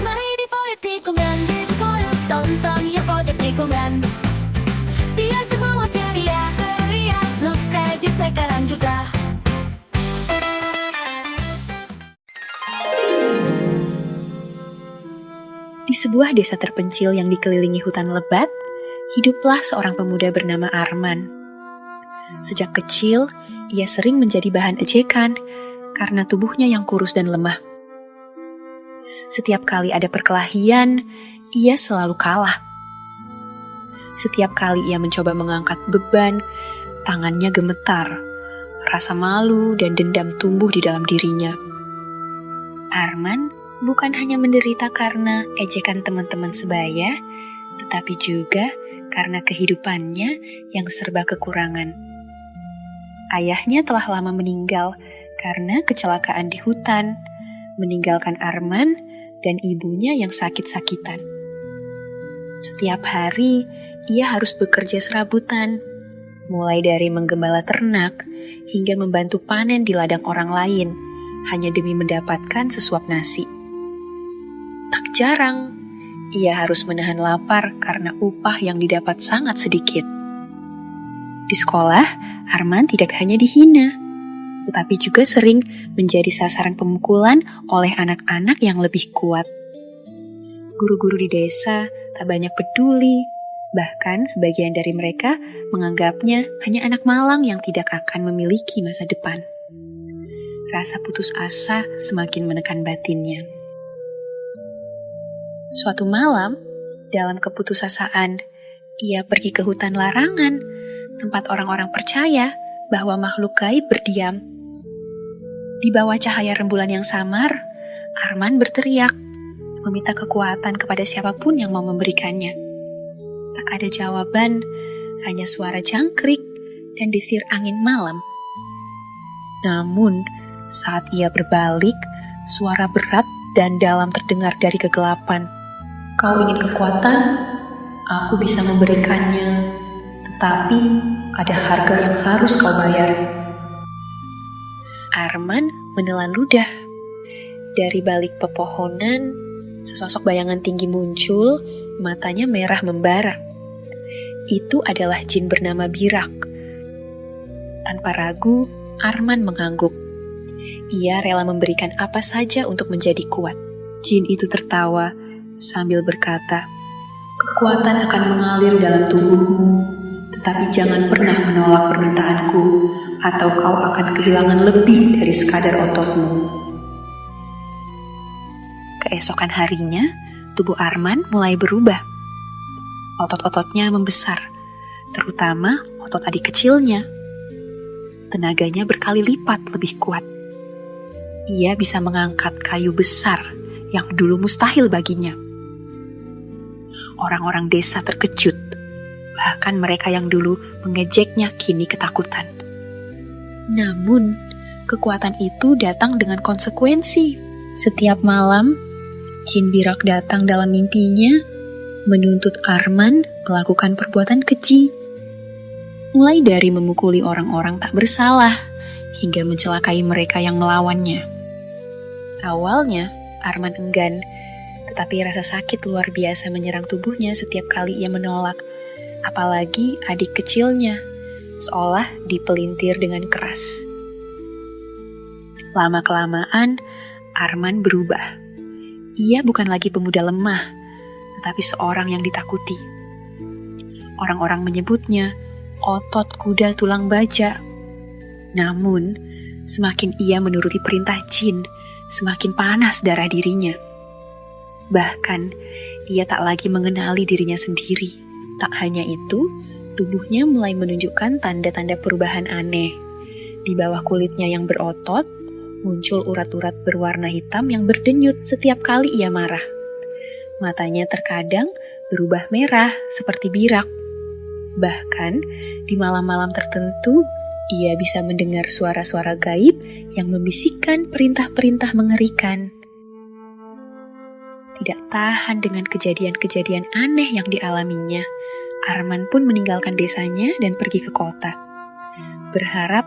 Mari di Pojok Tikungan, tonton ya Pojok Tikungan. Biar semua ceria, subscribe di sekarang juga. Di sebuah desa terpencil yang dikelilingi hutan lebat, hiduplah seorang pemuda bernama Arman. Sejak kecil, ia sering menjadi bahan ejekan karena tubuhnya yang kurus dan lemah. Setiap kali ada perkelahian, ia selalu kalah. Setiap kali ia mencoba mengangkat beban, tangannya gemetar. Rasa malu dan dendam tumbuh di dalam dirinya. Arman bukan hanya menderita karena ejekan teman-teman sebaya, tetapi juga karena kehidupannya yang serba kekurangan. Ayahnya telah lama meninggal karena kecelakaan di hutan, meninggalkan Arman dan ibunya yang sakit-sakitan. Setiap hari, ia harus bekerja serabutan, mulai dari menggembala ternak hingga membantu panen di ladang orang lain, hanya demi mendapatkan sesuap nasi. Tak jarang, ia harus menahan lapar karena upah yang didapat sangat sedikit. Di sekolah, Arman tidak hanya dihina, tetapi juga sering menjadi sasaran pemukulan oleh anak-anak yang lebih kuat. Guru-guru di desa tak banyak peduli, bahkan sebagian dari mereka menganggapnya hanya anak malang yang tidak akan memiliki masa depan. Rasa putus asa semakin menekan batinnya. Suatu malam, dalam keputusasaan, ia pergi ke hutan larangan, tempat orang-orang percaya bahwa makhluk gaib berdiam. Di bawah cahaya rembulan yang samar, Arman berteriak, meminta kekuatan kepada siapapun yang mau memberikannya. Tak ada jawaban, hanya suara jangkrik dan desir angin malam. Namun, saat ia berbalik, suara berat dan dalam terdengar dari kegelapan. Kau ingin kekuatan? Aku bisa memberikannya, tetapi ada harga yang harus kau bayar. Arman menelan ludah. Dari balik pepohonan, sesosok bayangan tinggi muncul, matanya merah membara. Itu adalah jin bernama Birak. Tanpa ragu, Arman mengangguk. Ia rela memberikan apa saja untuk menjadi kuat. Jin itu tertawa sambil berkata, "Kekuatan akan mengalir dalam tubuhmu, tetapi jangan pernah menolak permintaanku, atau kau akan kehilangan lebih dari sekadar ototmu." Keesokan harinya, tubuh Arman mulai berubah. Otot-ototnya membesar, terutama otot adik kecilnya. Tenaganya berkali lipat lebih kuat. Ia bisa mengangkat kayu besar yang dulu mustahil baginya. Orang-orang desa terkejut, bahkan mereka yang dulu mengejeknya kini ketakutan. Namun, kekuatan itu datang dengan konsekuensi. Setiap malam, Jin Birak datang dalam mimpinya, menuntut Arman melakukan perbuatan keji. Mulai dari memukuli orang-orang tak bersalah, hingga mencelakai mereka yang melawannya. Awalnya, Arman enggan, tetapi rasa sakit luar biasa menyerang tubuhnya setiap kali ia menolak, apalagi adik kecilnya, seolah dipelintir dengan keras. Lama-kelamaan, Arman berubah. Ia bukan lagi pemuda lemah, tetapi seorang yang ditakuti. Orang-orang menyebutnya otot kuda tulang baja. Namun, semakin ia menuruti perintah jin, semakin panas darah dirinya. Bahkan, ia tak lagi mengenali dirinya sendiri. Tak hanya itu, tubuhnya mulai menunjukkan tanda-tanda perubahan aneh. Di bawah kulitnya yang berotot, muncul urat-urat berwarna hitam yang berdenyut setiap kali ia marah. Matanya terkadang berubah merah seperti birak. Bahkan, di malam-malam tertentu, ia bisa mendengar suara-suara gaib yang membisikkan perintah-perintah mengerikan. Tidak tahan dengan kejadian-kejadian aneh yang dialaminya, Arman pun meninggalkan desanya dan pergi ke kota. Berharap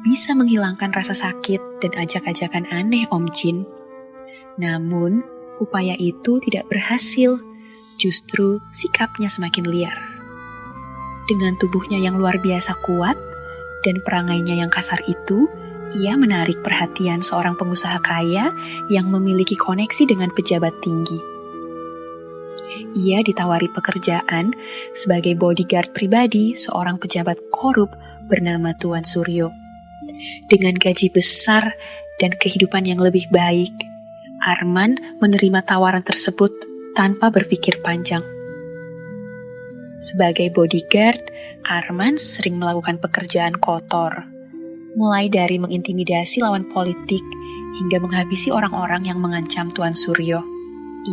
bisa menghilangkan rasa sakit dan ajak-ajakan aneh Om Jin. Namun, upaya itu tidak berhasil, justru sikapnya semakin liar. Dengan tubuhnya yang luar biasa kuat dan perangainya yang kasar itu, ia menarik perhatian seorang pengusaha kaya yang memiliki koneksi dengan pejabat tinggi. Ia ditawari pekerjaan sebagai bodyguard pribadi seorang pejabat korup bernama Tuan Suryo. Dengan gaji besar dan kehidupan yang lebih baik, Arman menerima tawaran tersebut tanpa berpikir panjang. Sebagai bodyguard, Arman sering melakukan pekerjaan kotor, mulai dari mengintimidasi lawan politik hingga menghabisi orang-orang yang mengancam Tuan Suryo.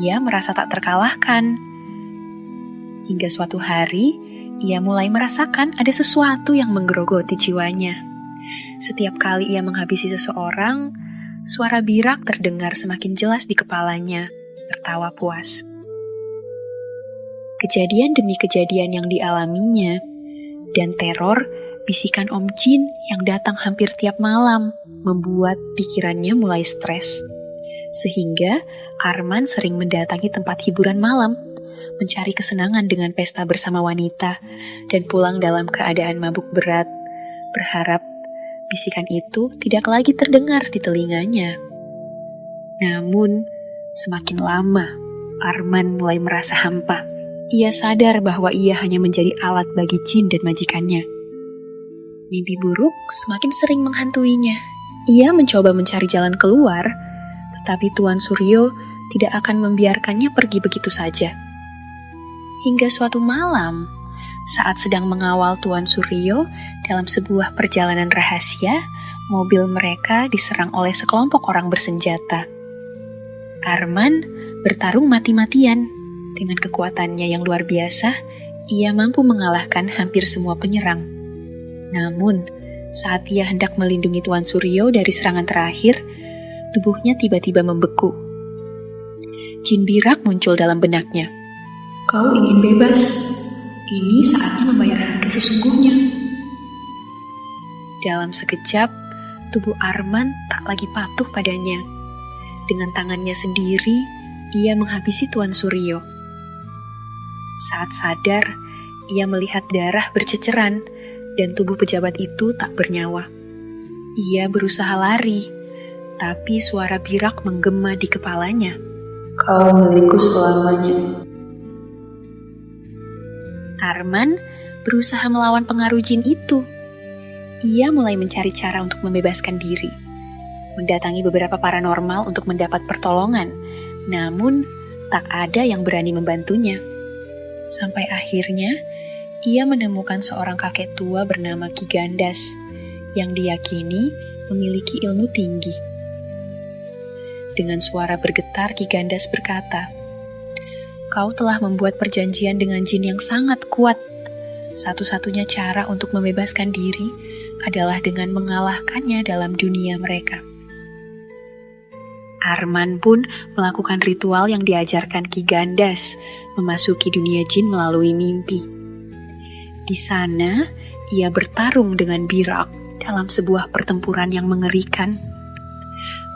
Ia merasa tak terkalahkan. Hingga suatu hari, ia mulai merasakan ada sesuatu yang menggerogoti jiwanya. Setiap kali ia menghabisi seseorang, suara birak terdengar semakin jelas di kepalanya, tertawa puas. Kejadian demi kejadian yang dialaminya, dan teror bisikan Om Jin yang datang hampir tiap malam, membuat pikirannya mulai stres. Sehingga Arman sering mendatangi tempat hiburan malam, mencari kesenangan dengan pesta bersama wanita, dan pulang dalam keadaan mabuk berat, berharap bisikan itu tidak lagi terdengar di telinganya. Namun, semakin lama, Arman mulai merasa hampa. Ia sadar bahwa ia hanya menjadi alat bagi jin dan majikannya. Mimpi buruk semakin sering menghantuinya. Ia mencoba mencari jalan keluar, tetapi Tuan Suryo tidak akan membiarkannya pergi begitu saja. Hingga suatu malam, saat sedang mengawal Tuan Suryo dalam sebuah perjalanan rahasia, mobil mereka diserang oleh sekelompok orang bersenjata. Arman bertarung mati-matian. Dengan kekuatannya yang luar biasa, ia mampu mengalahkan hampir semua penyerang. Namun, saat ia hendak melindungi Tuan Suryo dari serangan terakhir, tubuhnya tiba-tiba membeku. Jin birak muncul dalam benaknya. "Kau ingin bebas? Ini saatnya membayar harga sesungguhnya." Dalam sekejap, tubuh Arman tak lagi patuh padanya. Dengan tangannya sendiri, ia menghabisi Tuan Suryo. Saat sadar, ia melihat darah berceceran dan tubuh pejabat itu tak bernyawa. Ia berusaha lari, tapi suara birak menggema di kepalanya. "Kau milikku selamanya." Arman berusaha melawan pengaruh jin itu. Ia mulai mencari cara untuk membebaskan diri, mendatangi beberapa paranormal untuk mendapat pertolongan, namun tak ada yang berani membantunya. Sampai akhirnya, ia menemukan seorang kakek tua bernama Ki Gandas, yang diyakini memiliki ilmu tinggi. Dengan suara bergetar, Ki Gandas berkata, "Kau telah membuat perjanjian dengan jin yang sangat kuat. Satu-satunya cara untuk membebaskan diri adalah dengan mengalahkannya dalam dunia mereka." Arman pun melakukan ritual yang diajarkan Ki Gandas, memasuki dunia jin melalui mimpi. Di sana, ia bertarung dengan birak dalam sebuah pertempuran yang mengerikan.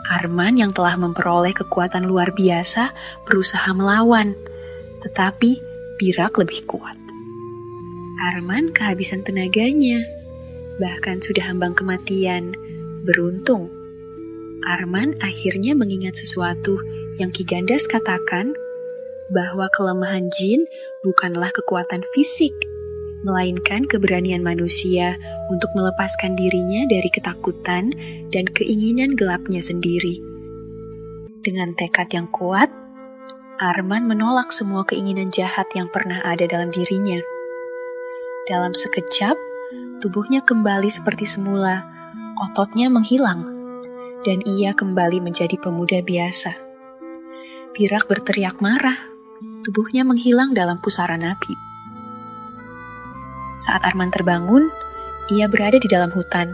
Arman yang telah memperoleh kekuatan luar biasa berusaha melawan, tetapi birak lebih kuat. Arman kehabisan tenaganya, bahkan sudah hambang kematian. Beruntung, Arman akhirnya mengingat sesuatu yang Ki Gandas katakan, bahwa kelemahan jin bukanlah kekuatan fisik, melainkan keberanian manusia untuk melepaskan dirinya dari ketakutan dan keinginan gelapnya sendiri. Dengan tekad yang kuat, Arman menolak semua keinginan jahat yang pernah ada dalam dirinya. Dalam sekejap, tubuhnya kembali seperti semula, ototnya menghilang, dan ia kembali menjadi pemuda biasa. Birak berteriak marah, tubuhnya menghilang dalam pusaran api. Saat Arman terbangun, ia berada di dalam hutan.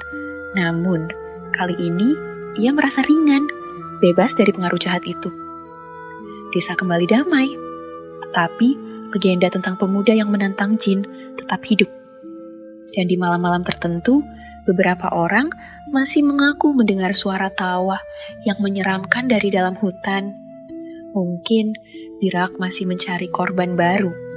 Namun, kali ini ia merasa ringan, bebas dari pengaruh jahat itu. Desa kembali damai, tetapi legenda tentang pemuda yang menantang jin tetap hidup. Dan di malam-malam tertentu, beberapa orang masih mengaku mendengar suara tawa yang menyeramkan dari dalam hutan. Mungkin Birak masih mencari korban baru.